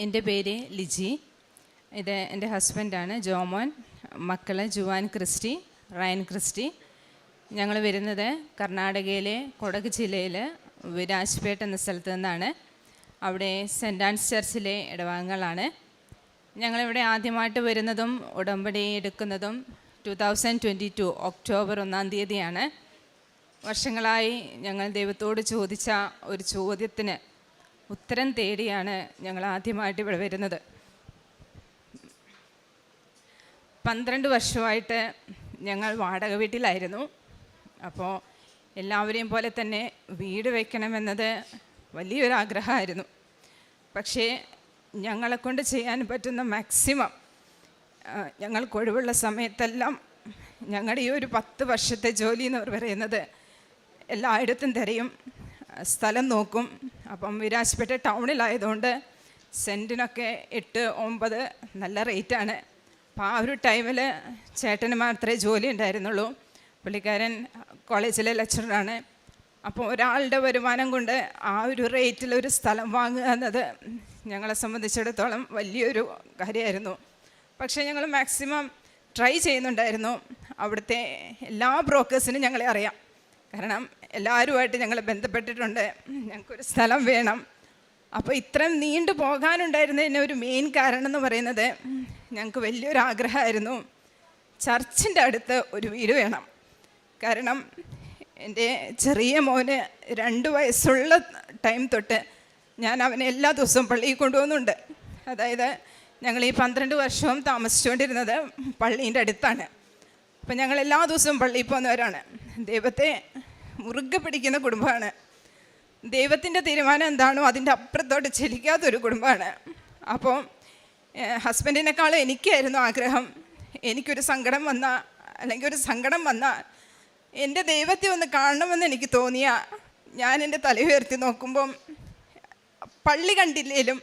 എൻ്റെ പേര് ലിജി. ഇത് എൻ്റെ ഹസ്ബൻഡാണ് ജോമോൻ. മക്കൾ ജുവാൻ ക്രിസ്റ്റി, റയൻ ക്രിസ്റ്റി. ഞങ്ങൾ വരുന്നത് കർണാടകയിലെ കൊടക് ജില്ലയിൽ വിരാജ്പേട്ട് എന്ന സ്ഥലത്ത് നിന്നാണ്. അവിടെ സെൻറ്റ് ആൻസ് ചർച്ചിലെ ഇടവകങ്ങളാണ്. ഞങ്ങളിവിടെ ആദ്യമായിട്ട് വരുന്നതും ഉടമ്പടി എടുക്കുന്നതും 2022 ഒക്ടോബർ 1 തീയതിയാണ്. വർഷങ്ങളായി ഞങ്ങൾ ദൈവത്തോട് ചോദിച്ച ഒരു ചോദ്യത്തിന് ഉത്തരം തേടിയാണ് ഞങ്ങൾ ആദ്യമായിട്ട് ഇവിടെ വരുന്നത്. 12 വർഷമായിട്ട് ഞങ്ങൾ വാടക വീട്ടിലായിരുന്നു. അപ്പോൾ എല്ലാവരെയും പോലെ തന്നെ വീട് വയ്ക്കണമെന്നത് വലിയൊരാഗ്രഹമായിരുന്നു. പക്ഷേ ഞങ്ങളെക്കൊണ്ട് ചെയ്യാൻ പറ്റുന്ന മാക്സിമം ഞങ്ങൾക്ക് ഒഴിവുള്ള സമയത്തെല്ലാം ഞങ്ങളുടെ ഈ ഒരു 10 വർഷത്തെ ജോലി എന്ന് പറയുന്നത് എല്ലായിടത്തും തിരയും, സ്ഥലം നോക്കും. അപ്പം വിരാജ്പേട്ട് ടൗണിലായതുകൊണ്ട് സെൻറ്റിനൊക്കെ 8-9 നല്ല റേറ്റാണ്. അപ്പോൾ ആ ഒരു ടൈമിൽ ചേട്ടന് മാത്രമേ ജോലി ഉണ്ടായിരുന്നുള്ളൂ. പുള്ളിക്കാരൻ കോളേജിലെ ലെക്ചറാണ്. അപ്പോൾ ഒരാളുടെ വരുമാനം കൊണ്ട് ആ ഒരു റേറ്റിലൊരു സ്ഥലം വാങ്ങുക എന്നത് ഞങ്ങളെ സംബന്ധിച്ചിടത്തോളം വലിയൊരു കാര്യമായിരുന്നു. പക്ഷേ ഞങ്ങൾ മാക്സിമം ട്രൈ ചെയ്യുന്നുണ്ടായിരുന്നു. അവിടുത്തെ എല്ലാ ബ്രോക്കേഴ്സിനും ഞങ്ങളെ അറിയാം. കാരണം എല്ലാവരുമായിട്ട് ഞങ്ങൾ ബന്ധപ്പെട്ടിട്ടുണ്ട്. ഞങ്ങൾക്കൊരു സ്ഥലം വേണം. അപ്പോൾ ഇത്രയും നീണ്ടു പോകാനുണ്ടായിരുന്നതിന് ഒരു മെയിൻ കാരണം എന്ന് പറയുന്നത് ഞങ്ങൾക്ക് വലിയൊരാഗ്രഹമായിരുന്നു, ചർച്ചിൻ്റെ അടുത്ത് ഒരു വീട് വേണം. കാരണം എൻ്റെ ചെറിയ മോന് 2 വയസ്സുള്ള ടൈം തൊട്ട് ഞാൻ അവനെ എല്ലാ ദിവസവും പള്ളിയിൽ കൊണ്ടുപോകുന്നുണ്ട്. അതായത് ഞങ്ങൾ ഈ 12 വർഷവും താമസിച്ചുകൊണ്ടിരുന്നത് പള്ളീൻ്റെ അടുത്താണ്. അപ്പം ഞങ്ങൾ എല്ലാ ദിവസവും പള്ളിയിൽ പോകുന്നവരാണ്. ദൈവത്തെ മുറുകെ പിടിക്കുന്ന കുടുംബമാണ്. ദൈവത്തിൻ്റെ തീരുമാനം എന്താണോ അതിൻ്റെ അപ്പുറത്തോട്ട് ചലിക്കാത്തൊരു കുടുംബമാണ്. അപ്പോൾ ഹസ്ബൻഡിനേക്കാളും എനിക്കായിരുന്നു ആഗ്രഹം. എനിക്കൊരു സങ്കടം വന്നാൽ അല്ലെങ്കിൽ ഒരു സങ്കടം വന്നാൽ എൻ്റെ ദൈവത്തെ ഒന്ന് കാണണമെന്ന് എനിക്ക് തോന്നിയാൽ ഞാൻ എൻ്റെ തല ഉയർത്തി നോക്കുമ്പം പള്ളി കണ്ടില്ലേലും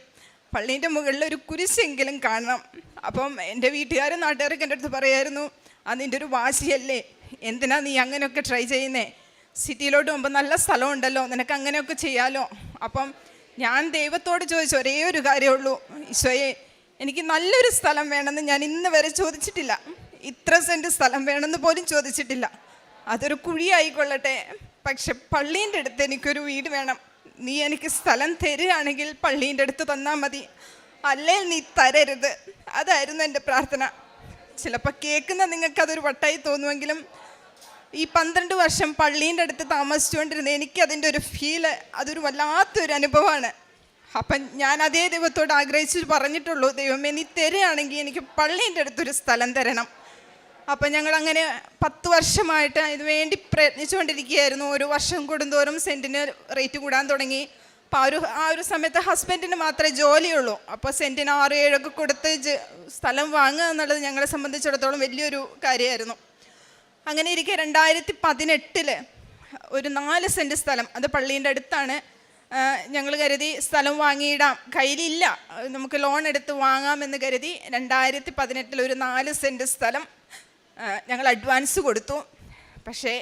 പള്ളീൻ്റെ മുകളിൽ ഒരു കുരിശെങ്കിലും കാണണം. അപ്പം എൻ്റെ വീട്ടുകാരും നാട്ടുകാരൊക്കെ എൻ്റെ അടുത്ത് പറയായിരുന്നു, അതിൻ്റെ ഒരു വാശിയല്ലേ, എന്തിനാ നീ അങ്ങനെയൊക്കെ ട്രൈ ചെയ്യുന്നേ, സിറ്റിയിലോട്ട് പോകുമ്പോൾ നല്ല സ്ഥലമുണ്ടല്ലോ, നിനക്ക് അങ്ങനെയൊക്കെ ചെയ്യാമല്ലോ. അപ്പം ഞാൻ ദൈവത്തോട് ചോദിച്ച ഒരേ ഒരു കാര്യമുള്ളൂ, ഈശോയെ എനിക്ക് നല്ലൊരു സ്ഥലം വേണമെന്ന് ഞാൻ ഇന്ന് വരെ ചോദിച്ചിട്ടില്ല. ഇത്ര സെൻറ്റ് സ്ഥലം വേണമെന്ന് പോലും ചോദിച്ചിട്ടില്ല. അതൊരു കുഴിയായിക്കൊള്ളട്ടെ, പക്ഷെ പള്ളീൻ്റെ അടുത്ത് എനിക്കൊരു വീട് വേണം. നീ എനിക്ക് സ്ഥലം തരികയാണെങ്കിൽ പള്ളീൻ്റെ അടുത്ത് തന്നാൽ മതി, അല്ലേ നീ തരരുത്. അതായിരുന്നു എൻ്റെ പ്രാർത്ഥന. ചിലപ്പോൾ കേൾക്കുന്ന നിങ്ങൾക്കതൊരു വട്ടായി തോന്നുമെങ്കിലും ഈ 12 വർഷം പള്ളീൻ്റെ അടുത്ത് താമസിച്ചുകൊണ്ടിരുന്ന എനിക്കതിൻ്റെ ഒരു ഫീല്, അതൊരു വല്ലാത്തൊരു അനുഭവമാണ്. അപ്പം ഞാൻ അതേ ദൈവത്തോട് ആഗ്രഹിച്ച് പറഞ്ഞിട്ടുള്ളൂ, ദൈവമേ നീ തരികയാണെങ്കിൽ എനിക്ക് പള്ളീൻ്റെ അടുത്തൊരു സ്ഥലം തരണം. അപ്പം ഞങ്ങളങ്ങനെ 10 വർഷമായിട്ട് ഇതിനു വേണ്ടി പ്രയത്നിച്ചുകൊണ്ടിരിക്കുകയായിരുന്നു. ഓരോ വർഷം കൂടുന്തോറും സെൻറ്റിന് റേറ്റ് കൂടാൻ തുടങ്ങി. അപ്പോൾ ആ ഒരു സമയത്ത് ഹസ്ബൻഡിന് മാത്രമേ ജോലിയുള്ളൂ. അപ്പോൾ സെൻറ്റിന് 6-7 കൊടുത്ത് സ്ഥലം വാങ്ങുക എന്നുള്ളത് ഞങ്ങളെ സംബന്ധിച്ചിടത്തോളം വലിയൊരു കാര്യമായിരുന്നു. അങ്ങനെ ഇരിക്കെ 2018 ഒരു 4 സെൻറ്റ് സ്ഥലം, അത് പള്ളീൻ്റെ അടുത്താണ്. ഞങ്ങൾ കരുതി സ്ഥലം വാങ്ങിയിടാം, കയ്യിലില്ല, നമുക്ക് ലോൺ എടുത്ത് വാങ്ങാമെന്ന് കരുതി 2018 ഒരു 4 സെൻറ്റ് സ്ഥലം ഞങ്ങൾ അഡ്വാൻസ് കൊടുത്തു. പക്ഷേ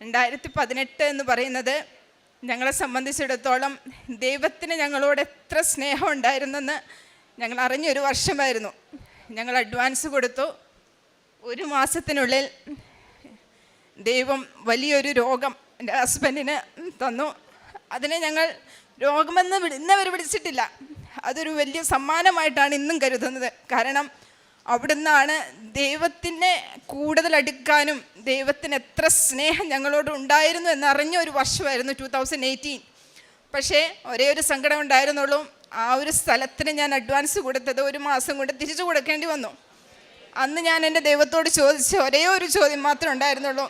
2018 എന്ന് പറയുന്നത് ഞങ്ങളെ സംബന്ധിച്ചിടത്തോളം ദൈവത്തിന് ഞങ്ങളോട് എത്ര സ്നേഹം ഉണ്ടായിരുന്നെന്ന് ഞങ്ങൾ അറിഞ്ഞൊരു വർഷമായിരുന്നു. ഞങ്ങൾ അഡ്വാൻസ് കൊടുത്തു. 1 മാസത്തിനുള്ളിൽ ദൈവം വലിയൊരു രോഗം എൻ്റെ ഹസ്ബൻഡിന് തന്നു. അതിനെ ഞങ്ങൾ രോഗമെന്ന് ഇന്നവർ വിളിച്ചിട്ടില്ല. അതൊരു വലിയ സമ്മാനമായിട്ടാണ് ഇന്നും കരുതുന്നത്. കാരണം അവിടുന്നാണ് ദൈവത്തിനെ കൂടുതൽ അടുക്കാനും ദൈവത്തിന് എത്ര സ്നേഹം ഞങ്ങളോട് ഉണ്ടായിരുന്നു എന്നറിഞ്ഞ ഒരു വർഷമായിരുന്നു 2018. പക്ഷേ ഒരേ ഒരു സങ്കടം ഉണ്ടായിരുന്നുള്ളൂ, ആ ഒരു സ്ഥലത്തിന് ഞാൻ അഡ്വാൻസ് കൊടുത്തത് 1 മാസം കൊണ്ട് തിരിച്ചു കൊടുക്കേണ്ടി വന്നു. അന്ന് ഞാൻ എൻ്റെ ദൈവത്തോട് ചോദിച്ച ഒരേ ഒരു ചോദ്യം മാത്രമേ ഉണ്ടായിരുന്നുള്ളൂ,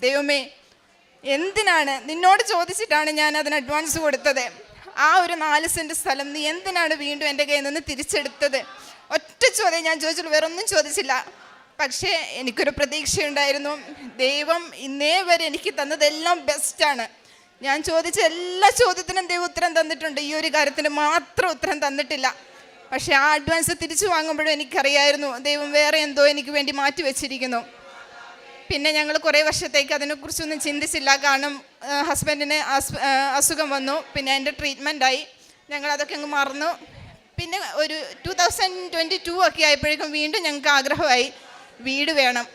ദൈവമേ എന്തിനാണ്, നിന്നോട് ചോദിച്ചിട്ടാണ് ഞാൻ അതിന് അഡ്വാൻസ് കൊടുത്തത്, ആ ഒരു 4 സെൻറ്റ് സ്ഥലം നീ എന്തിനാണ് വീണ്ടും എൻ്റെ കയ്യിൽ നിന്ന് തിരിച്ചെടുത്തത്? ഒറ്റ ചോദ്യം ഞാൻ ചോദിച്ചുള്ളൂ, വേറെ ഒന്നും ചോദിച്ചില്ല. പക്ഷേ എനിക്കൊരു പ്രതീക്ഷയുണ്ടായിരുന്നു, ദൈവം ഇന്നേ വരെ എനിക്ക് തന്നതെല്ലാം ബെസ്റ്റാണ്. ഞാൻ ചോദിച്ച എല്ലാ ചോദ്യത്തിനും ദൈവം ഉത്തരം തന്നിട്ടുണ്ട്, ഈ ഒരു കാര്യത്തിന് മാത്രം ഉത്തരം തന്നിട്ടില്ല. പക്ഷേ ആ അഡ്വാൻസ് തിരിച്ചു വാങ്ങുമ്പോഴും എനിക്കറിയായിരുന്നു ദൈവം വേറെ എന്തോ എനിക്ക് വേണ്ടി മാറ്റി വെച്ചിരിക്കുന്നു. പിന്നെ ഞങ്ങൾ കുറേ വർഷത്തേക്ക് അതിനെക്കുറിച്ചൊന്നും ചിന്തിച്ചില്ല. കാരണം ഹസ്ബൻഡിന് അസുഖം വന്നു, പിന്നെ എൻ്റെ ട്രീറ്റ്മെൻറ്റായി, ഞങ്ങളതൊക്കെ അങ്ങ് മറന്നു. പിന്നെ ഒരു 2022 ഒക്കെ ആയപ്പോഴേക്കും വീണ്ടും ഞങ്ങൾക്ക് ആഗ്രഹമായി വീട് വേണം.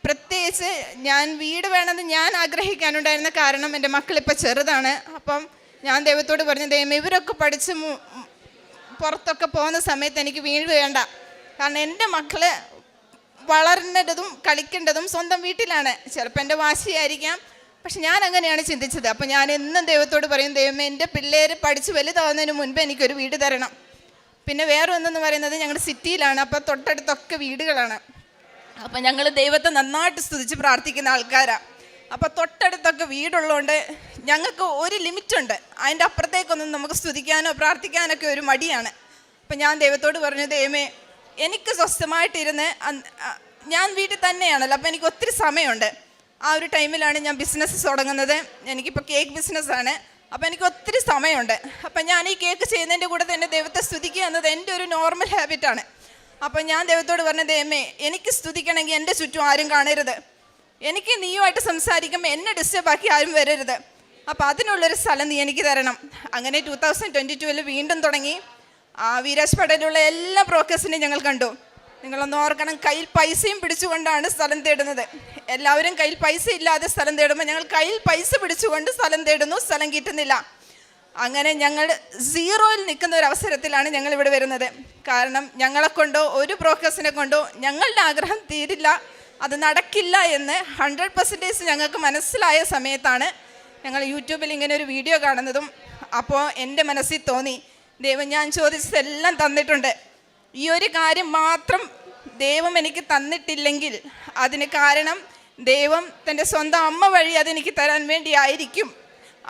പ്രത്യേകിച്ച് ഞാൻ വീട് വേണമെന്ന് ഞാൻ ആഗ്രഹിക്കാനുണ്ടായിരുന്ന കാരണം എൻ്റെ മക്കളിപ്പോൾ ചെറുതാണ്. അപ്പം ഞാൻ ദൈവത്തോട് പറഞ്ഞു, ദൈവമേ ഇവരൊക്കെ പഠിച്ച് പുറത്തൊക്കെ പോകുന്ന സമയത്ത് എനിക്ക് വീട് വേണ്ട. കാരണം എൻ്റെ മക്കൾ വളരേണ്ടതും കളിക്കേണ്ടതും സ്വന്തം വീട്ടിലാണ്. ചിലപ്പോൾ എൻ്റെ വാശിയായിരിക്കാം, പക്ഷെ ഞാൻ അങ്ങനെയാണ് ചിന്തിച്ചത്. അപ്പം ഞാൻ എന്നും ദൈവത്തോട് പറയും, ദൈവമേ എൻ്റെ പിള്ളേർ പഠിച്ച് വലുതാവുന്നതിന് മുൻപ് എനിക്കൊരു വീട് തരണം. പിന്നെ വേറെ ഒന്നെന്ന് പറയുന്നത് ഞങ്ങൾ സിറ്റിയിലാണ്, അപ്പോൾ തൊട്ടടുത്തൊക്കെ വീടുകളാണ്. അപ്പം ഞങ്ങൾ ദൈവത്തെ നന്നായിട്ട് സ്തുതിച്ച് പ്രാർത്ഥിക്കുന്ന ആൾക്കാരാണ്. അപ്പോൾ തൊട്ടടുത്തൊക്കെ വീടുള്ളതുകൊണ്ട് ഞങ്ങൾക്ക് ഒരു ലിമിറ്റുണ്ട്, അതിൻ്റെ അപ്പുറത്തേക്കൊന്നും നമുക്ക് സ്തുതിക്കാനോ പ്രാർത്ഥിക്കാനൊക്കെ ഒരു മടിയാണ്. അപ്പം ഞാൻ ദൈവത്തോട് പറഞ്ഞു, ദൈവമേ എനിക്ക് സ്വസ്ഥമായിട്ടിരുന്ന്, ഞാൻ വീട്ടിൽ തന്നെയാണല്ലോ, അപ്പോൾ എനിക്ക് ഒത്തിരി സമയമുണ്ട്. ആ ഒരു ടൈമിലാണ് ഞാൻ ബിസിനസ് തുടങ്ങുന്നത്. എനിക്കിപ്പോൾ കേക്ക് ബിസിനസ്സാണ്. അപ്പോൾ എനിക്ക് ഒത്തിരി സമയമുണ്ട്. അപ്പം ഞാൻ ഈ കേക്ക് ചെയ്യുന്നതിൻ്റെ കൂടെ തന്നെ ദൈവത്തെ സ്തുതിക്കുക എന്നത് എൻ്റെ ഒരു നോർമൽ ഹാബിറ്റാണ്. അപ്പം ഞാൻ ദൈവത്തോട് പറഞ്ഞ, ദൈവമേ എനിക്ക് സ്തുതിക്കണമെങ്കിൽ എൻ്റെ ചുറ്റും ആരും കാണരുത്, എനിക്ക് നീയുമായിട്ട് സംസാരിക്കുമ്പോൾ എന്നെ ഡിസ്റ്റർബ് ആക്കി ആരും വരരുത്. അപ്പോൾ അതിനുള്ളൊരു സ്ഥലം നീ എനിക്ക് തരണം. അങ്ങനെ 2022 വീണ്ടും തുടങ്ങി. വീരാജ് പടയിലുള്ള എല്ലാ ബ്രോക്കേഴ്സിനെയും ഞങ്ങൾ കണ്ടു. നിങ്ങളൊന്ന് ഓർക്കണം, കയ്യിൽ പൈസയും പിടിച്ചുകൊണ്ടാണ് സ്ഥലം തേടുന്നത്. എല്ലാവരും കയ്യിൽ പൈസ ഇല്ലാതെ സ്ഥലം തേടുമ്പോൾ ഞങ്ങൾ കയ്യിൽ പൈസ പിടിച്ചുകൊണ്ട് സ്ഥലം തേടുന്നു, സ്ഥലം കിട്ടുന്നില്ല. അങ്ങനെ ഞങ്ങൾ സീറോയിൽ നിൽക്കുന്ന ഒരു അവസരത്തിലാണ് ഞങ്ങൾ ഇവിടെ വരുന്നത്. കാരണം ഞങ്ങളെ കൊണ്ടോ ഒരു ബ്രോക്കേഴ്സിനെ കൊണ്ടോ ഞങ്ങളുടെ ആഗ്രഹം തീരില്ല, അത് നടക്കില്ല എന്ന് 100% ഞങ്ങൾക്ക് മനസ്സിലായ സമയത്താണ് ഞങ്ങൾ യൂട്യൂബിൽ ഇങ്ങനെ ഒരു വീഡിയോ കാണുന്നതും. അപ്പോൾ എൻ്റെ മനസ്സിൽ തോന്നി, ദൈവം ഞാൻ ചോദിച്ചതെല്ലാം തന്നിട്ടുണ്ട്, ഈ ഒരു കാര്യം മാത്രം ദൈവം എനിക്ക് തന്നിട്ടില്ലെങ്കിൽ അതിന് കാരണം ദൈവം തൻ്റെ സ്വന്തം അമ്മ വഴി അതെനിക്ക് തരാൻ വേണ്ടി ആയിരിക്കും.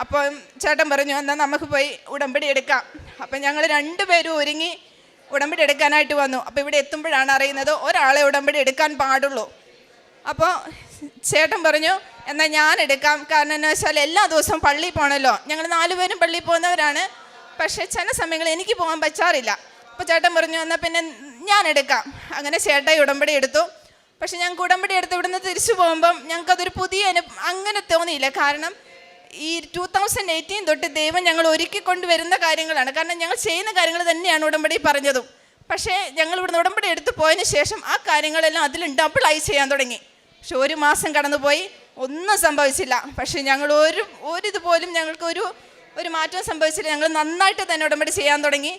അപ്പോൾ ചേട്ടൻ പറഞ്ഞു, എന്നാൽ നമുക്ക് പോയി ഉടമ്പടി എടുക്കാം. അപ്പം ഞങ്ങൾ 2 പേരും ഒരുങ്ങി ഉടമ്പടി എടുക്കാനായിട്ട് വന്നു. അപ്പോൾ ഇവിടെ എത്തുമ്പോഴാണ് അറിയുന്നത് ഒരാളെ ഉടമ്പടി എടുക്കാൻ പാടുള്ളൂ. അപ്പോൾ ചേട്ടൻ പറഞ്ഞു, എന്നാൽ ഞാൻ എടുക്കാം. കാരണം എന്ന് വെച്ചാൽ എല്ലാ ദിവസവും പള്ളിയിൽ പോകണമല്ലോ. ഞങ്ങൾ 4 പേരും പള്ളിയിൽ പോകുന്നവരാണ്, പക്ഷേ ചില സമയങ്ങളിൽ എനിക്ക് പോകാൻ പറ്റാറില്ല. അപ്പോൾ ചേട്ടൻ പറഞ്ഞു, എന്നാൽ പിന്നെ ഞാൻ എടുക്കാം. അങ്ങനെ ചേട്ടായി ഉടമ്പടി എടുത്തു. പക്ഷെ ഞങ്ങൾക്ക് ഉടമ്പടി എടുത്ത് ഇവിടുന്ന് തിരിച്ചു പോകുമ്പം ഞങ്ങൾക്കതൊരു പുതിയ അങ്ങനെ തോന്നിയില്ല. കാരണം ഈ 2018 തൊട്ട് ദൈവം ഞങ്ങൾ ഒരുക്കി കൊണ്ടുവരുന്ന കാര്യങ്ങളാണ്. കാരണം ഞങ്ങൾ ചെയ്യുന്ന കാര്യങ്ങൾ തന്നെയാണ് ഉടമ്പടി പറഞ്ഞതും. പക്ഷേ ഞങ്ങൾ ഇവിടുന്ന് ഉടമ്പടി എടുത്ത് പോയതിന് ശേഷം ആ കാര്യങ്ങളെല്ലാം അതിൽ ഡബിളായി ചെയ്യാൻ തുടങ്ങി. പക്ഷെ 1 മാസം കടന്നുപോയി, ഒന്നും സംഭവിച്ചില്ല. പക്ഷേ ഞങ്ങൾ ഒരിതുപോലും ഞങ്ങൾക്ക് ഒരു മാറ്റം സംഭവിച്ചില്ല. ഞങ്ങൾ നന്നായിട്ട് തന്നെ ഉടമ്പടി ചെയ്യാൻ തുടങ്ങി.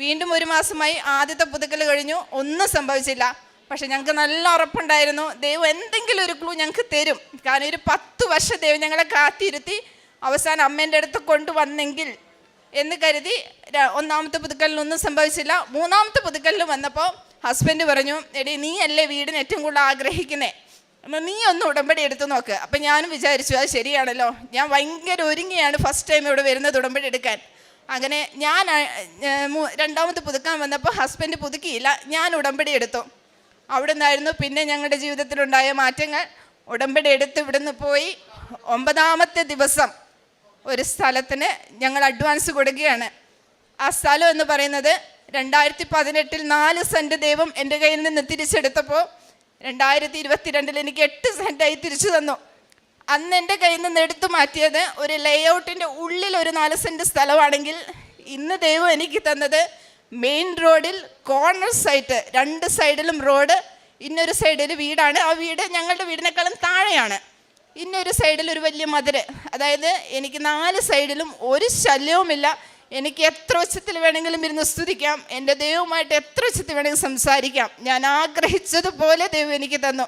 വീണ്ടും 1 മാസമായി ആദ്യത്തെ പുതുക്കൽ കഴിഞ്ഞു, ഒന്നും സംഭവിച്ചില്ല. പക്ഷെ ഞങ്ങൾക്ക് നല്ല ഉറപ്പുണ്ടായിരുന്നു, ദൈവം എന്തെങ്കിലും ഒരു ക്ലൂ ഞങ്ങൾക്ക് തരും. കാരണം ഒരു 10 വർഷം ദൈവം ഞങ്ങളെ കാത്തിരുത്തി അവസാനം അമ്മേൻ്റെ അടുത്ത് കൊണ്ടുവന്നെങ്കിൽ എന്ന് കരുതി 1ാമത്തെ പുതുക്കലിനൊന്നും സംഭവിച്ചില്ല. 3ാമത്തെ പുതുക്കലിൽ വന്നപ്പോൾ ഹസ്ബൻഡ് പറഞ്ഞു, എടി നീ അല്ലേ വീടിന് ഏറ്റവും കൂടുതൽ ആഗ്രഹിക്കുന്നേ, എന്നാൽ നീ ഒന്ന് ഉടമ്പടി എടുത്ത് നോക്ക്. അപ്പം ഞാനും വിചാരിച്ചു, അത് ശരിയാണല്ലോ, ഞാൻ ഭയങ്കര ഒരുങ്ങിയാണ് ഫസ്റ്റ് ടൈം ഇവിടെ വരുന്നത് ഉടമ്പടി എടുക്കാൻ. അങ്ങനെ ഞാൻ 2ാമത്തെ പുതുക്കാൻ വന്നപ്പോൾ ഹസ്ബൻഡ് പുതുക്കിയില്ല, ഞാൻ ഉടമ്പടി എടുത്തു. അവിടെ നിന്നായിരുന്നു പിന്നെ ഞങ്ങളുടെ ജീവിതത്തിലുണ്ടായ മാറ്റങ്ങൾ. ഉടമ്പടി എടുത്ത് ഇവിടുന്ന് പോയി 9ാമത്തെ ദിവസം ഒരു സ്ഥലത്തിന് ഞങ്ങൾ അഡ്വാൻസ് കൊടുക്കുകയാണ്. ആ സ്ഥലം എന്ന് പറയുന്നത് 2018 4 സെൻറ്റ് ദൈവം എൻ്റെ കയ്യിൽ നിന്ന് തിരിച്ചെടുത്തപ്പോൾ 2022 എനിക്ക് 8 സെൻറ്റായി തിരിച്ചു തന്നു. അന്ന് എൻ്റെ കയ്യിൽ നിന്ന് എടുത്തു മാറ്റിയത് ഒരു ലേഔട്ടിൻ്റെ ഉള്ളിൽ ഒരു 4 സെൻറ്റ് സ്ഥലമാണെങ്കിൽ ഇന്ന് ദൈവം എനിക്ക് തന്നത് മെയിൻ റോഡിൽ കോർണർ സൈറ്റ്, 2 സൈഡിലും റോഡ്, ഇന്നൊരു സൈഡിൽ വീടാണ്. ആ വീട് ഞങ്ങളുടെ വീടിനേക്കാളും താഴെയാണ്. ഇന്നൊരു സൈഡിൽ ഒരു വലിയ മതിൽ. അതായത് എനിക്ക് 4 സൈഡിലും ഒരു ശല്യവുമില്ല. എനിക്ക് എത്ര ഉച്ചത്തിൽ വേണമെങ്കിലും ഇരുന്ന് സ്തുതിക്കാം, എൻ്റെ ദൈവവുമായിട്ട് എത്ര ഉച്ചത്തിൽ വേണമെങ്കിലും സംസാരിക്കാം. ഞാൻ ആഗ്രഹിച്ചതുപോലെ ദൈവം എനിക്ക് തന്നു.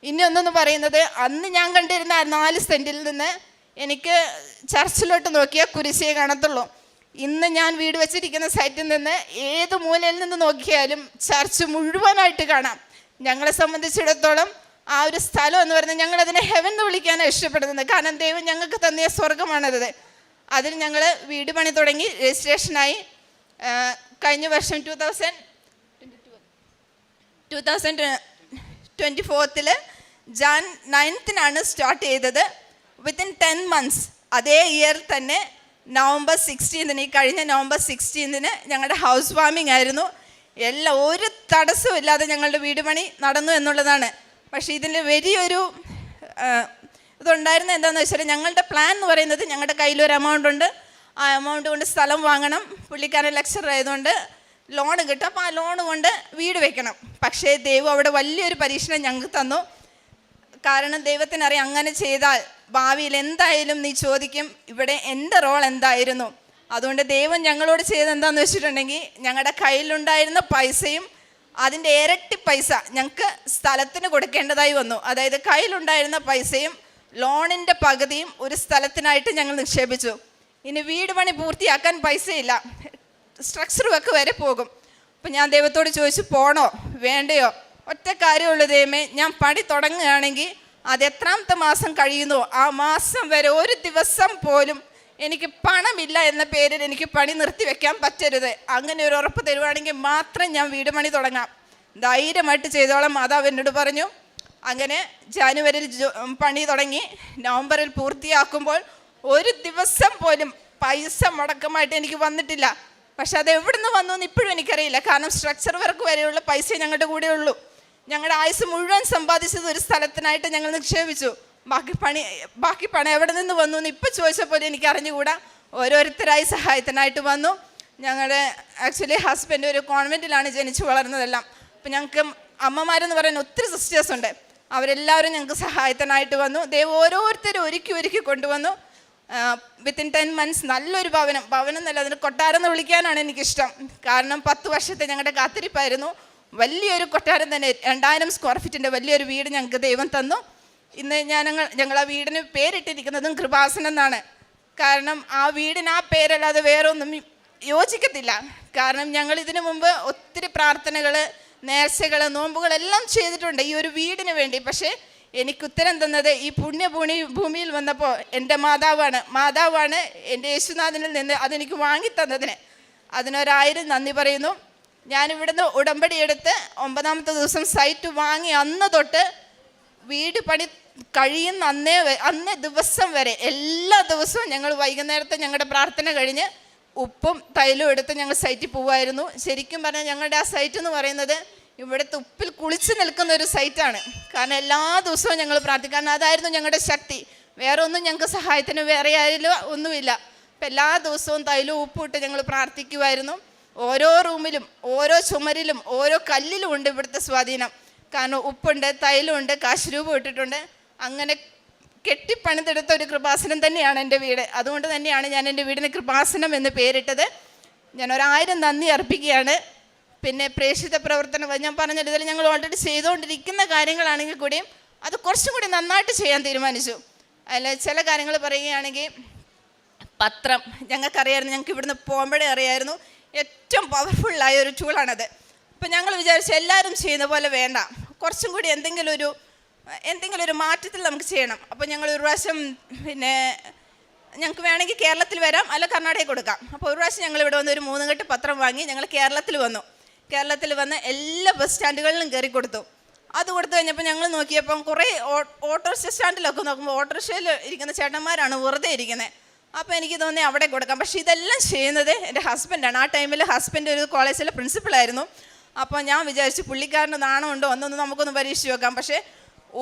ഇനി ഒന്നെന്ന് പറയുന്നത്, അന്ന് ഞാൻ കണ്ടിരുന്ന 4 സെൻറ്റിൽ നിന്ന് എനിക്ക് ചർച്ചിലോട്ട് നോക്കിയാൽ കുരിശിയെ കാണത്തുള്ളൂ. ഇന്ന് ഞാൻ വീട് വെച്ചിരിക്കുന്ന സൈറ്റിൽ നിന്ന് ഏത് മൂലയിൽ നിന്ന് നോക്കിയാലും ചർച്ച് മുഴുവനായിട്ട് കാണാം. ഞങ്ങളെ സംബന്ധിച്ചിടത്തോളം ആ ഒരു സ്ഥലം എന്ന് പറയുന്നത് ഞങ്ങളതിനെ ഹെവൻ എന്ന് വിളിക്കാനാണ് ഇഷ്ടപ്പെടുന്നത്. കാരണം ദൈവം ഞങ്ങൾക്ക് തന്നിയ സ്വർഗമാണത്. അതിൽ ഞങ്ങൾ വീട് പണി തുടങ്ങി, രജിസ്ട്രേഷനായി. കഴിഞ്ഞ വർഷം 2024 ജാൻ 9 സ്റ്റാർട്ട് ചെയ്തത്. വിത്തിൻ 10 months അതേ ഇയർ തന്നെ നവംബർ 16 ഈ കഴിഞ്ഞ നവംബർ 16 ഞങ്ങളുടെ ഹൗസ് വാമിംഗ് ആയിരുന്നു. ഒരു തടസ്സവും ഇല്ലാതെ ഞങ്ങളുടെ വീട് പണി നടന്നു എന്നുള്ളതാണ്. പക്ഷേ ഇതിൽ വലിയൊരു ഇതുണ്ടായിരുന്നത് എന്താണെന്ന് വെച്ചാൽ, ഞങ്ങളുടെ പ്ലാൻ എന്ന് പറയുന്നത്, ഞങ്ങളുടെ കയ്യിലൊരു എമൗണ്ട് ഉണ്ട്, ആ എമൗണ്ട് കൊണ്ട് സ്ഥലം വാങ്ങണം. പുള്ളിക്കാരൻ ലെക്ചറർ ആയതുകൊണ്ട് ലോൺ കിട്ടും. അപ്പോൾ ആ ലോൺ കൊണ്ട് വീട് വെക്കണം. പക്ഷേ ദൈവം അവിടെ വലിയൊരു പരീക്ഷണം ഞങ്ങൾക്ക് തന്നു. കാരണം ദൈവത്തിനറിയാം, അങ്ങനെ ചെയ്താൽ ഭാവിയിൽ എന്തായാലും നീ ചോദിക്കും ഇവിടെ എൻ്റെ റോൾ എന്തായിരുന്നു. അതുകൊണ്ട് ദൈവം ഞങ്ങളോട് ചെയ്തെന്താണെന്ന് വെച്ചിട്ടുണ്ടെങ്കിൽ, ഞങ്ങളുടെ കയ്യിലുണ്ടായിരുന്ന പൈസയും അതിൻ്റെ ഇരട്ടി പൈസ ഞങ്ങൾക്ക് സ്ഥലത്തിന് കൊടുക്കേണ്ടതായി വന്നു. അതായത് കയ്യിലുണ്ടായിരുന്ന പൈസയും ലോണിൻ്റെ പകുതിയും ഒരു സ്ഥലത്തിനായിട്ട് ഞങ്ങൾ നിക്ഷേപിച്ചു. ഇനി വീട് പണി പൂർത്തിയാക്കാൻ പൈസയില്ല, സ്ട്രക്ചർ വർക്ക് വരെ പോകും. അപ്പം ഞാൻ ദൈവത്തോട് ചോദിച്ചു, പോണോ വേണ്ടയോ? ഒറ്റ കാര്യമുള്ളൂ ദൈവമേ, ഞാൻ പണി തുടങ്ങുകയാണെങ്കിൽ അത് എത്രാമത്തെ മാസം കഴിയുന്നോ ആ മാസം വരെ ഒരു ദിവസം പോലും എനിക്ക് പണമില്ല എന്ന പേരിൽ എനിക്ക് പണി നിർത്തിവെക്കാൻ പറ്റരുത്. അങ്ങനെ ഒരു ഉറപ്പ് തരുവാണെങ്കിൽ മാത്രം ഞാൻ വീട് പണി തുടങ്ങാം, ധൈര്യമായിട്ട് ചെയ്തോളാം. മാതാവ് എന്നോട് പറഞ്ഞു. അങ്ങനെ ജാനുവരിയിൽ പണി തുടങ്ങി. നവംബറിൽ പൂർത്തിയാക്കുമ്പോൾ ഒരു ദിവസം പോലും പൈസ മുടക്കമായിട്ട് എനിക്ക് വന്നിട്ടില്ല. പക്ഷെ അത് എവിടെ നിന്ന് വന്നു എന്ന് ഇപ്പോഴും എനിക്കറിയില്ല. കാരണം സ്ട്രക്ചർ വർക്ക് വരെയുള്ള പൈസ ഞങ്ങളുടെ കൂടെ ഉള്ളൂ. ഞങ്ങളുടെ ആയുസ് മുഴുവൻ സമ്പാദിച്ചത് ഒരു സ്ഥലത്തിനായിട്ട് ഞങ്ങൾ നിക്ഷേപിച്ചു. ബാക്കി പണം എവിടെ നിന്ന് വന്നു എന്ന് ഇപ്പം ചോദിച്ചപ്പോൾ എനിക്ക് അറിഞ്ഞുകൂടാ. ഓരോരുത്തരായി സഹായത്തിനായിട്ട് വന്നു. ഞങ്ങളുടെ ആക്ച്വലി ഹസ്ബൻഡ് ഒരു കോൺവെൻറ്റിലാണ് ജനിച്ചു വളർന്നതെല്ലാം. അപ്പം ഞങ്ങൾക്ക് അമ്മമാരെന്ന് പറയുന്ന ഒത്തിരി സിസ്റ്റേഴ്സ് ഉണ്ട്. അവരെല്ലാവരും ഞങ്ങൾക്ക് സഹായത്തിനായിട്ട് വന്നു. ദൈവം ഓരോരുത്തരും ഒരുക്കി കൊണ്ടുവന്നു. വിത്തിൻ 10 months നല്ലൊരു ഭവനം എന്നല്ല, അതിന് കൊട്ടാരം എന്ന് വിളിക്കാനാണ് എനിക്കിഷ്ടം. കാരണം 10 വർഷത്തെ ഞങ്ങളുടെ കാത്തിരിപ്പായിരുന്നു. വലിയൊരു കൊട്ടാരം തന്നെ, 2000 സ്ക്വയർ ഫീറ്റിൻ്റെ വലിയൊരു വീട് ഞങ്ങൾക്ക് ദൈവം തന്നു. ഇന്ന് ഞങ്ങൾ ആ വീടിന് പേരിട്ടിരിക്കുന്നതും കൃപാസനം എന്നാണ്. കാരണം ആ വീടിന് ആ പേരല്ലാതെ വേറെ ഒന്നും യോജിക്കത്തില്ല. കാരണം ഞങ്ങൾ ഇതിനു മുമ്പ് ഒത്തിരി പ്രാർത്ഥനകൾ, നേർച്ചകൾ, നോമ്പുകളെല്ലാം ചെയ്തിട്ടുണ്ട് ഈ ഒരു വീടിന് വേണ്ടി. പക്ഷേ എനിക്ക് ഉത്തരം തന്നത് ഈ ഭൂമിയിൽ വന്നപ്പോൾ എൻ്റെ മാതാവാണ് എൻ്റെ യേശുനാഥനിൽ നിന്ന് അതെനിക്ക് വാങ്ങിത്തന്നതിന്. അതിനൊരായിരം നന്ദി പറയുന്നു. ഞാനിവിടുന്ന് ഉടമ്പടി എടുത്ത് 9ാമത്തെ ദിവസം സൈറ്റ് വാങ്ങി അന്ന് തൊട്ട് വീട് പണി കഴിയുന്ന അന്നേ ദിവസം വരെ എല്ലാ ദിവസവും ഞങ്ങൾ വൈകുന്നേരത്തെ ഞങ്ങളുടെ പ്രാർത്ഥന കഴിഞ്ഞ് ഉപ്പും തൈലവും എടുത്ത് ഞങ്ങൾ സൈറ്റിൽ പോവുമായിരുന്നു. ശരിക്കും പറഞ്ഞാൽ ഞങ്ങളുടെ ആ സൈറ്റ് എന്ന് പറയുന്നത് ഇവിടുത്തെ ഉപ്പിൽ കുളിച്ച് നിൽക്കുന്ന ഒരു സൈറ്റാണ്. കാരണം എല്ലാ ദിവസവും ഞങ്ങൾ പ്രാർത്ഥിക്കും. കാരണം അതായിരുന്നു ഞങ്ങളുടെ ശക്തി. വേറെ ഒന്നും ഞങ്ങൾക്ക് സഹായത്തിന് വേറെ ആയാലും ഒന്നുമില്ല. അപ്പം എല്ലാ ദിവസവും തൈലവും ഉപ്പും ഇട്ട് ഞങ്ങൾ പ്രാർത്ഥിക്കുമായിരുന്നു. ഓരോ റൂമിലും ഓരോ ചുമരിലും ഓരോ കല്ലിലും ഉണ്ട് ഇവിടുത്തെ സ്വാധീനം. കാരണം ഉപ്പുണ്ട്, തൈലമുണ്ട്, കാശ് രൂപ ഇട്ടിട്ടുണ്ട്. അങ്ങനെ കെട്ടിപ്പണിതെടുത്ത ഒരു കൃപാസനം തന്നെയാണ് എൻ്റെ വീട്. അതുകൊണ്ട് തന്നെയാണ് ഞാൻ എൻ്റെ വീടിന് കൃപാസനം എന്ന് പേരിട്ടത്. ഞാൻ 1000 നന്ദി അർപ്പിക്കുകയാണ്. പിന്നെ പ്രേക്ഷിത പ്രവർത്തനം ഞാൻ പറഞ്ഞല്ലോ, ഇതിൽ ഞങ്ങൾ ഓൾറെഡി ചെയ്തുകൊണ്ടിരിക്കുന്ന കാര്യങ്ങളാണെങ്കിൽ കൂടിയും അത് കുറച്ചും കൂടി നന്നായിട്ട് ചെയ്യാൻ തീരുമാനിച്ചു. അതിൽ ചില കാര്യങ്ങൾ പറയുകയാണെങ്കിൽ, പത്രം ഞങ്ങൾക്കറിയായിരുന്നു, ഞങ്ങൾക്ക് ഇവിടുന്ന് പോകുമ്പോഴേ അറിയായിരുന്നു ഏറ്റവും പവർഫുള്ളായ ഒരു ടൂളാണത്. അപ്പം ഞങ്ങൾ വിചാരിച്ചു എല്ലാവരും ചെയ്യുന്ന പോലെ വേണ്ട, കുറച്ചും കൂടി എന്തെങ്കിലും ഒരു മാറ്റത്തിൽ നമുക്ക് ചെയ്യണം. അപ്പോൾ ഞങ്ങൾ ഒരു പ്രാവശ്യം പിന്നെ ഞങ്ങൾക്ക് വേണമെങ്കിൽ കേരളത്തിൽ വരാം, അല്ല കർണാടകയിൽ കൊടുക്കാം. അപ്പോൾ ഒരു പ്രാവശ്യം ഞങ്ങൾ ഇവിടെ വന്ന് ഒരു 3 കെട്ട് പത്രം വാങ്ങി ഞങ്ങൾ കേരളത്തിൽ വന്ന് എല്ലാ ബസ് സ്റ്റാൻഡുകളിലും കയറി കൊടുത്തു. അത് കൊടുത്തു കഴിഞ്ഞപ്പോൾ ഞങ്ങൾ നോക്കിയപ്പം കുറേ ഓട്ടോറിക്ഷ സ്റ്റാൻഡിലൊക്കെ നോക്കുമ്പോൾ ഓട്ടോറിക്ഷയിൽ ഇരിക്കുന്ന ചേട്ടന്മാരാണ് വെറുതെ ഇരിക്കുന്നത്. അപ്പോൾ എനിക്ക് തോന്നി അവിടെ കൊടുക്കാം. പക്ഷേ ഇതെല്ലാം ചെയ്യുന്നത് എൻ്റെ ഹസ്ബൻഡാണ്. ആ ടൈമിൽ ഹസ്ബൻഡ് ഒരു കോളേജിലെ പ്രിൻസിപ്പളായിരുന്നു. അപ്പോൾ ഞാൻ വിചാരിച്ചു പുള്ളിക്കാരന് നാണമുണ്ടോ ഒന്നൊന്ന് നമുക്കൊന്ന് പരീക്ഷിച്ച് നോക്കാം. പക്ഷേ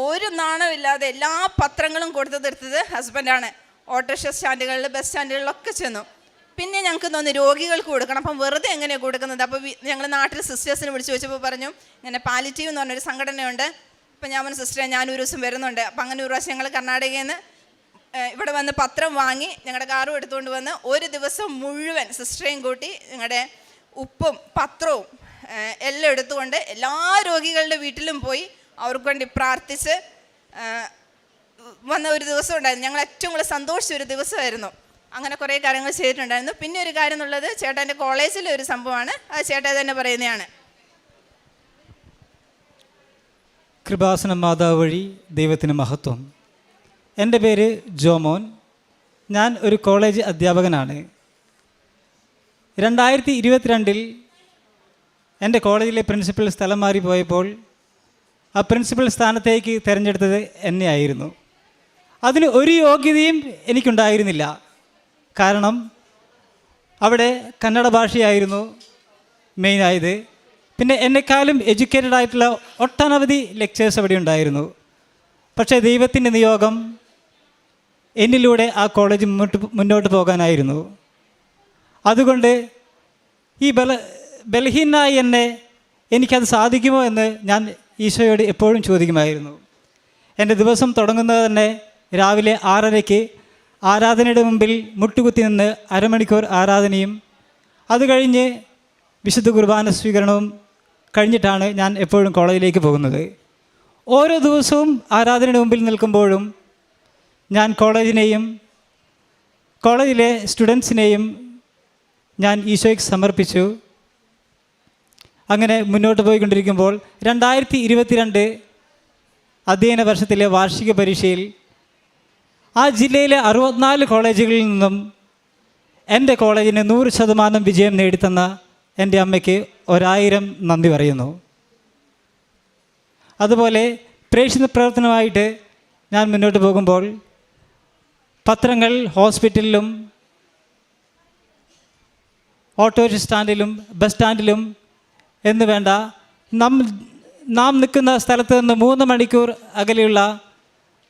ഒരു നാണമില്ലാതെ എല്ലാ പത്രങ്ങളും കൊടുത്തു തീർത്തത് ഹസ്ബൻഡാണ്. ഓട്ടോറിക്ഷ സ്റ്റാൻഡുകളിൽ, ബസ് സ്റ്റാൻഡുകളിലൊക്കെ ചെന്നു. പിന്നെ ഞങ്ങൾക്ക് തോന്നി രോഗികൾക്ക് കൊടുക്കണം. അപ്പം വെറുതെ എങ്ങനെയാണ് കൊടുക്കുന്നത്? അപ്പോൾ ഞങ്ങൾ നാട്ടിൽ സിസ്റ്റേഴ്സിനെ വിളിച്ച് ചോദിച്ചപ്പോൾ പറഞ്ഞു ഇങ്ങനെ പാലിറ്റീവ് എന്ന് പറഞ്ഞൊരു സംഘടനയുണ്ട്. അപ്പം ഞാൻ പറഞ്ഞു സിസ്റ്ററെ ഞാനൊരു ദിവസം വരുന്നുണ്ട്. അപ്പം അങ്ങനെ ഒരു പ്രാവശ്യം ഞങ്ങൾ കർണാടകയിൽ നിന്ന് ഇവിടെ വന്ന് പത്രം വാങ്ങി ഞങ്ങളുടെ കാറും എടുത്തുകൊണ്ട് വന്ന് ഒരു ദിവസം മുഴുവൻ സിസ്റ്ററേയും കൂട്ടി ഞങ്ങളുടെ ഉപ്പും പത്രവും എല്ലാം എടുത്തുകൊണ്ട് എല്ലാ രോഗികളുടെ വീട്ടിലും പോയി അവർക്ക് വേണ്ടി പ്രാർത്ഥിച്ച് വന്ന ഒരു ദിവസം ഉണ്ടായിരുന്നു. ഞങ്ങൾ ഏറ്റവും കൂടുതൽ സന്തോഷിച്ച ഒരു ദിവസമായിരുന്നു. അങ്ങനെ കുറേ കാര്യങ്ങൾ ചെയ്തിട്ടുണ്ടായിരുന്നു. പിന്നെ ഒരു കാര്യം എന്നുള്ളത് ചേട്ടൻ്റെ കോളേജിലെ ഒരു സംഭവമാണ്. അത് ചേട്ടൻ തന്നെ പറയുന്നതാണ്. കൃപാസന മാതാവ് വഴി ദൈവത്തിന് മഹത്വം. എൻ്റെ പേര് ജോമോൻ. ഞാൻ ഒരു കോളേജ് അധ്യാപകനാണ്. 2022 എൻ്റെ കോളേജിലെ പ്രിൻസിപ്പൽ സ്ഥലം മാറി പോയപ്പോൾ ആ പ്രിൻസിപ്പൽ സ്ഥാനത്തേക്ക് തിരഞ്ഞെടുത്തത് എന്നെയായിരുന്നു. അതിന് ഒരു യോഗ്യതയും എനിക്കുണ്ടായിരുന്നില്ല. കാരണം അവിടെ കന്നഡ ഭാഷയായിരുന്നു മെയിനായത്. പിന്നെ എന്നെക്കാളും എഡ്യൂക്കേറ്റഡ് ആയിട്ടുള്ള ഒട്ടനവധി ലെക്ചേഴ്സ് അവിടെ ഉണ്ടായിരുന്നു. പക്ഷേ ദൈവത്തിൻ്റെ നിയോഗം എന്നിലൂടെ ആ കോളേജ് മുന്നോട്ട് പോകാനായിരുന്നു. അതുകൊണ്ട് ഈ ബലഹീനായി എന്നെ എനിക്കത് സാധിക്കുമോ എന്ന് ഞാൻ ഈശോയോട് എപ്പോഴും ചോദിക്കുമായിരുന്നു. എൻ്റെ ദിവസം തുടങ്ങുന്നത് തന്നെ രാവിലെ 6:30 ആരാധനയുടെ മുമ്പിൽ മുട്ടുകുത്തി നിന്ന് അരമണിക്കൂർ ആരാധനയും അത് കഴിഞ്ഞ് വിശുദ്ധ കുർബാന സ്വീകരണവും കഴിഞ്ഞിട്ടാണ് ഞാൻ എപ്പോഴും കോളേജിലേക്ക് പോകുന്നത്. ഓരോ ദിവസവും ആരാധനയുടെ മുമ്പിൽ നിൽക്കുമ്പോഴും ഞാൻ കോളേജിലെ സ്റ്റുഡൻസിനെയും ഞാൻ ഈശോയ്ക്ക് സമർപ്പിച്ചു. അങ്ങനെ മുന്നോട്ട് പോയിക്കൊണ്ടിരിക്കുമ്പോൾ 2022 അധ്യയന വർഷത്തിലെ വാർഷിക പരീക്ഷയിൽ ആ ജില്ലയിലെ 64 കോളേജുകളിൽ നിന്നും എൻ്റെ കോളേജിന് 100% വിജയം നേടിത്തന്ന എൻ്റെ അമ്മയ്ക്ക് 1000 നന്ദി പറയുന്നു. അതുപോലെ പ്രേക്ഷിത പ്രവർത്തനമായിട്ട് ഞാൻ മുന്നോട്ട് പോകുമ്പോൾ പത്രങ്ങൾ ഹോസ്പിറ്റലിലും ഓട്ടോറിക്ഷ സ്റ്റാൻഡിലും ബസ് സ്റ്റാൻഡിലും എന്ന് വേണ്ട നാം നിൽക്കുന്ന സ്ഥലത്ത് നിന്ന് 3 മണിക്കൂർ അകലെയുള്ള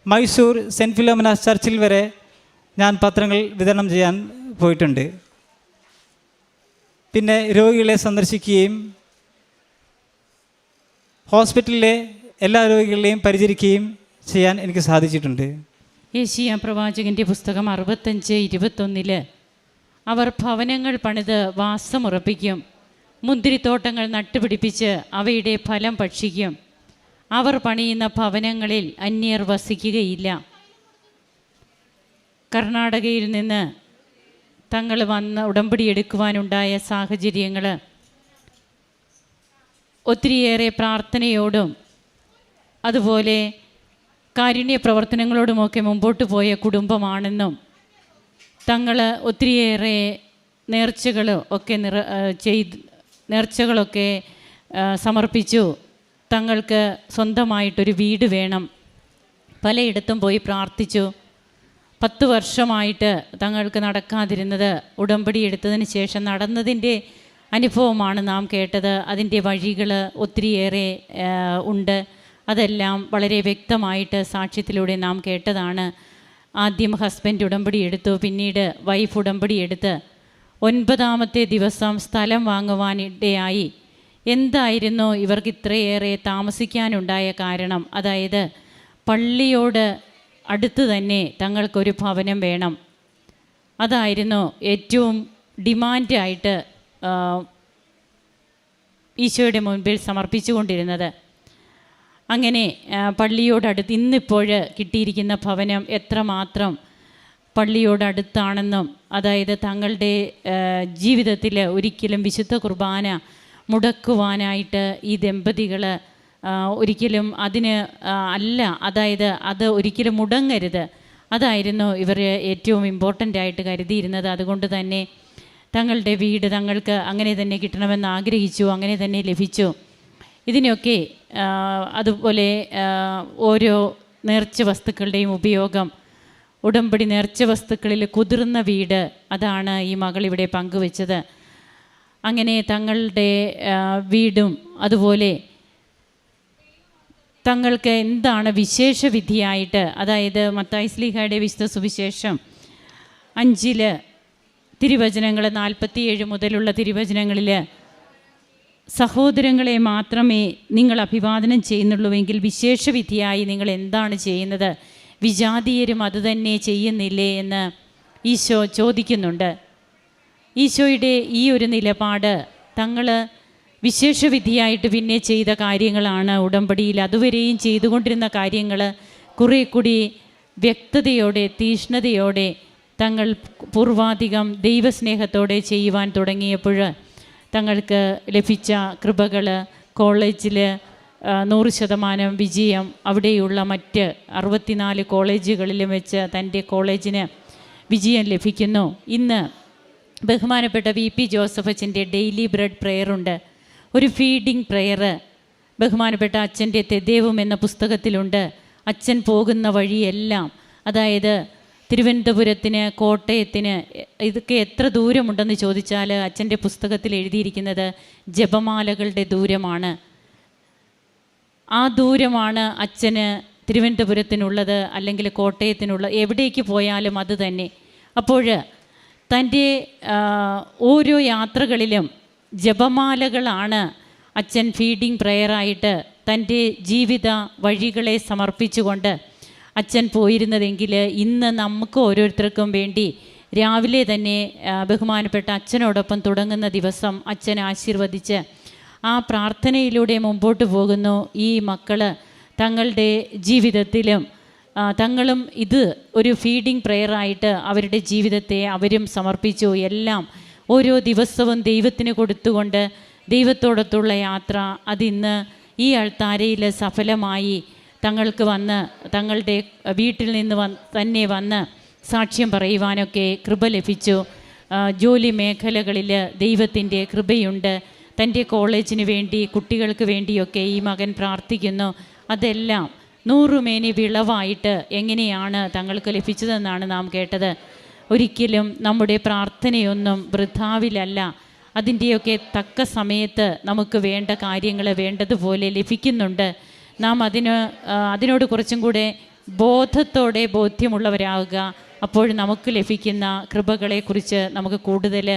മൈസൂർ സെൻറ്റ് ഫിലോമിനാസ് ചർച്ചിൽ വരെ ഞാൻ പത്രങ്ങൾ വിതരണം ചെയ്യാൻ പോയിട്ടുണ്ട്. പിന്നെ രോഗികളെ സന്ദർശിക്കുകയും ഹോസ്പിറ്റലിലെ എല്ലാ രോഗികളെയും പരിചരിക്കുകയും ചെയ്യാൻ എനിക്ക് സാധിച്ചിട്ടുണ്ട്. യെശയ്യാ പ്രവാചകൻ്റെ പുസ്തകം 65:21 അവർ ഭവനങ്ങൾ പണിത് വാസമുറപ്പിക്കും, മുന്തിരിത്തോട്ടങ്ങൾ നട്ടുപിടിപ്പിച്ച് അവയുടെ ഫലം ഭക്ഷിക്കും. അവർ പണിയുന്ന ഭവനങ്ങളിൽ അന്യർ വസിക്കുകയില്ല. കർണാടകയിൽ നിന്ന് തങ്ങൾ വന്ന് ഉടമ്പടി എടുക്കുവാനുണ്ടായ സാഹചര്യങ്ങൾ ഒത്തിരിയേറെ പ്രാർത്ഥനയോടും അതുപോലെ കാരുണ്യ പ്രവർത്തനങ്ങളോടുമൊക്കെ മുമ്പോട്ട് പോയ കുടുംബമാണെന്നും തങ്ങൾ ഒത്തിരിയേറെ നേർച്ചകളൊക്കെ സമർപ്പിച്ചു. തങ്ങൾക്ക് സ്വന്തമായിട്ടൊരു വീട് വേണം. പലയിടത്തും പോയി പ്രാർത്ഥിച്ചു. 10 വർഷമായിട്ട് തങ്ങൾക്ക് നടക്കാതിരുന്നത് ഉടമ്പടി എടുത്തതിന് ശേഷം നടന്നതിൻ്റെ അനുഭവമാണ് നാം കേട്ടത്. അതിൻ്റെ വഴികൾ ഒത്തിരിയേറെ ഉണ്ട്. അതെല്ലാം വളരെ വ്യക്തമായിട്ട് സാക്ഷ്യത്തിലൂടെ നാം കേട്ടതാണ്. ആദ്യം ഹസ്ബൻഡ് ഉടമ്പടി എടുത്തു, പിന്നീട് വൈഫ് ഉടമ്പടി എടുത്ത് 9ാമത്തെ ദിവസം സ്ഥലം വാങ്ങുവാനിടയായി. എന്തായിരുന്നു ഇവർക്ക് ഇത്രയേറെ താമസിക്കാനുണ്ടായ കാരണം? അതായത് പള്ളിയോട് അടുത്ത് തന്നെ തങ്ങൾക്കൊരു ഭവനം വേണം. അതായിരുന്നു ഏറ്റവും ഡിമാൻഡായിട്ട് ഈശോയുടെ മുൻപിൽ സമർപ്പിച്ചു കൊണ്ടിരുന്നത്. അങ്ങനെ പള്ളിയോടടുത്ത് ഇന്നിപ്പോൾ കിട്ടിയിരിക്കുന്ന ഭവനം എത്രമാത്രം പള്ളിയോടടുത്താണെന്നും, അതായത് തങ്ങളുടെ ജീവിതത്തിൽ ഒരിക്കലും വിശുദ്ധ കുർബാന മുടക്കുവാനായിട്ട് ഈ ദമ്പതികൾ ഒരിക്കലും അതിന് അല്ല, അതായത് അത് ഒരിക്കലും മുടങ്ങരുത്. അതായിരുന്നു ഇവർ ഏറ്റവും ഇമ്പോർട്ടൻ്റ് ആയിട്ട് കരുതിയിരുന്നത്. അതുകൊണ്ട് തന്നെ തങ്ങളുടെ വീട് തങ്ങൾക്ക് അങ്ങനെ തന്നെ കിട്ടണമെന്ന് ആഗ്രഹിച്ചു, അങ്ങനെ തന്നെ ലഭിച്ചു. ഇതിനൊക്കെ അതുപോലെ ഓരോ നേർച്ച വസ്തുക്കളുടെയും ഉപയോഗം, ഉടമ്പടി നേർച്ച വസ്തുക്കളിൽ കുതിർന്ന വീട്, അതാണ് ഈ മകളിവിടെ പങ്കുവെച്ചത്. അങ്ങനെ തങ്ങളുടെ വീടും അതുപോലെ തങ്ങൾക്ക് എന്താണ് വിശേഷ വിധിയായിട്ട്, അതായത് മത്തായി ശ്ലീഹായുടെ വിശുദ്ധ സുവിശേഷം 5 തിരുവചനങ്ങൾ 47 മുതലുള്ള തിരുവചനങ്ങളിൽ സഹോദരങ്ങളെ മാത്രമേ നിങ്ങൾ അഭിവാദനം ചെയ്യുന്നുള്ളൂവെങ്കിൽ വിശേഷ വിധിയായി നിങ്ങൾ എന്താണ് ചെയ്യുന്നത്? വിജാതീയരും അതുതന്നെ ചെയ്യുന്നില്ലേ എന്ന് ഈശോ ചോദിക്കുന്നുണ്ട്. ഈശോയുടെ ഈ ഒരു നിലപാട് തങ്ങൾ വിശേഷവിധിയായിട്ട് പിന്നെ ചെയ്ത കാര്യങ്ങളാണ് ഉടമ്പടിയിൽ. അതുവരെയും ചെയ്തുകൊണ്ടിരുന്ന കാര്യങ്ങൾ കുറേ കൂടി വ്യക്തതയോടെ തീഷ്ണതയോടെ തങ്ങൾ പൂർവാധികം ദൈവസ്നേഹത്തോടെ ചെയ്യുവാൻ തുടങ്ങിയപ്പോൾ തങ്ങൾക്ക് ലഭിച്ച കൃപകൾ, കോളേജിൽ 100% വിജയം, അവിടെയുള്ള മറ്റ് 64 കോളേജുകളിലും വെച്ച് തൻ്റെ കോളേജിന് വിജയം ലഭിക്കുന്നു. ഇന്ന് ബഹുമാനപ്പെട്ട VP ജോസഫ് അച്ഛൻ്റെ ഡെയിലി ബ്രെഡ് പ്രെയറുണ്ട്, ഒരു ഫീഡിംഗ് പ്രെയർ ബഹുമാനപ്പെട്ട അച്ഛൻ്റെ തെദേവും എന്ന പുസ്തകത്തിലുണ്ട്. അച്ഛൻ പോകുന്ന വഴിയെല്ലാം, അതായത് തിരുവനന്തപുരത്തിന്, കോട്ടയത്തിന്, ഇതൊക്കെ എത്ര ദൂരമുണ്ടെന്ന് ചോദിച്ചാൽ അച്ഛൻ്റെ പുസ്തകത്തിൽ എഴുതിയിരിക്കുന്നത് ജപമാലകളുടെ ദൂരമാണ്. ആ ദൂരമാണ് അച്ഛന് തിരുവനന്തപുരത്തിനുള്ളത്, അല്ലെങ്കിൽ കോട്ടയത്തിനുള്ള, എവിടേക്ക് പോയാലും അത് തന്നെ. അപ്പോൾ തൻ്റെ ഓരോ യാത്രകളിലും ജപമാലകളാണ് അച്ഛൻ ഫീഡിങ് പ്രെയറായിട്ട് തൻ്റെ ജീവിത വഴികളെ സമർപ്പിച്ചുകൊണ്ട് അച്ഛൻ പോയിരുന്നതെങ്കിൽ ഇന്ന് നമുക്ക് ഓരോരുത്തർക്കും വേണ്ടി രാവിലെ തന്നെ ബഹുമാനപ്പെട്ട അച്ഛനോടൊപ്പം തുടങ്ങുന്ന ദിവസം അച്ഛൻ ആശീർവദിച്ച് ആ പ്രാർത്ഥനയിലൂടെ മുമ്പോട്ട് പോകുന്നു. ഈ മക്കൾ തങ്ങളുടെ ജീവിതത്തിലും തങ്ങളും ഇത് ഒരു ഫീഡിങ് പ്രെയറായിട്ട് അവരുടെ ജീവിതത്തെ അവരും സമർപ്പിച്ചു. എല്ലാം ഓരോ ദിവസവും ദൈവത്തിന് കൊടുത്തുകൊണ്ട് ദൈവത്തോടൊത്തുള്ള യാത്ര അതിന്ന് ഈ അൾത്താരയിൽ സഫലമായി തങ്ങൾക്ക് വന്ന് തങ്ങളുടെ വീട്ടിൽ നിന്ന് തന്നെ വന്ന് സാക്ഷ്യം പറയുവാനൊക്കെ കൃപ ലഭിച്ചു. ജോലി മേഖലകളിൽ ദൈവത്തിൻ്റെ കൃപയുണ്ട്. തൻ്റെ കോളേജിന് വേണ്ടി കുട്ടികൾക്ക് വേണ്ടിയൊക്കെ ഈ മകൻ പ്രാർത്ഥിക്കുന്നു. അതെല്ലാം 100 മേനി വിളവായിട്ട് എങ്ങനെയാണ് തങ്ങൾക്ക് ലഭിച്ചതെന്നാണ് നാം കേട്ടത്. ഒരിക്കലും നമ്മുടെ പ്രാർത്ഥനയൊന്നും വൃഥാവിലല്ല. അതിൻ്റെയൊക്കെ തക്ക സമയത്ത് നമുക്ക് വേണ്ട കാര്യങ്ങൾ വേണ്ടതുപോലെ ലഭിക്കുന്നുണ്ട്. നാം അതിനോട് കുറച്ചും കൂടെ ബോധത്തോടെ ബോധ്യമുള്ളവരാകുക. അപ്പോൾ നമുക്ക് ലഭിക്കുന്ന കൃപകളെക്കുറിച്ച് നമുക്ക് കൂടുതൽ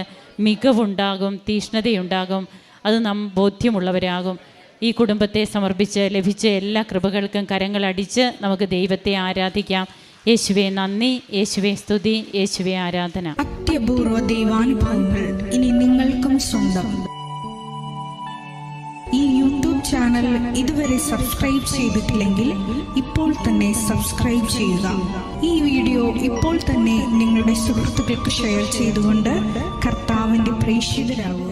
മികവുണ്ടാകും, തീഷ്ണതയുണ്ടാകും. അത് നാം ബോധ്യമുള്ളവരാകും. ഈ കുടുംബത്തെ സമർപ്പിച്ച് ലഭിച്ച എല്ലാ കൃപകൾക്കും കരങ്ങളടിച്ച് നമുക്ക് ദൈവത്തെ ആരാധിക്കാം. യേശുവേ നന്ദി, യേശുവേ സ്തുതി, യേശുവേ ആരാധന. അത്യപൂർവ ദൈവാനുഭവങ്ങൾ ഇനി നിങ്ങൾക്കും സ്വന്തം. ഈ യൂട്യൂബ് ചാനൽ ഇതുവരെ സബ്സ്ക്രൈബ് ചെയ്തിട്ടില്ലെങ്കിൽ ഇപ്പോൾ തന്നെ സബ്സ്ക്രൈബ് ചെയ്യുക. ഈ വീഡിയോ ഇപ്പോൾ തന്നെ നിങ്ങളുടെ സുഹൃത്തുക്കൾക്ക് ഷെയർ ചെയ്തുകൊണ്ട് കർത്താവിൻ്റെ പ്രേക്ഷിതരാകുക.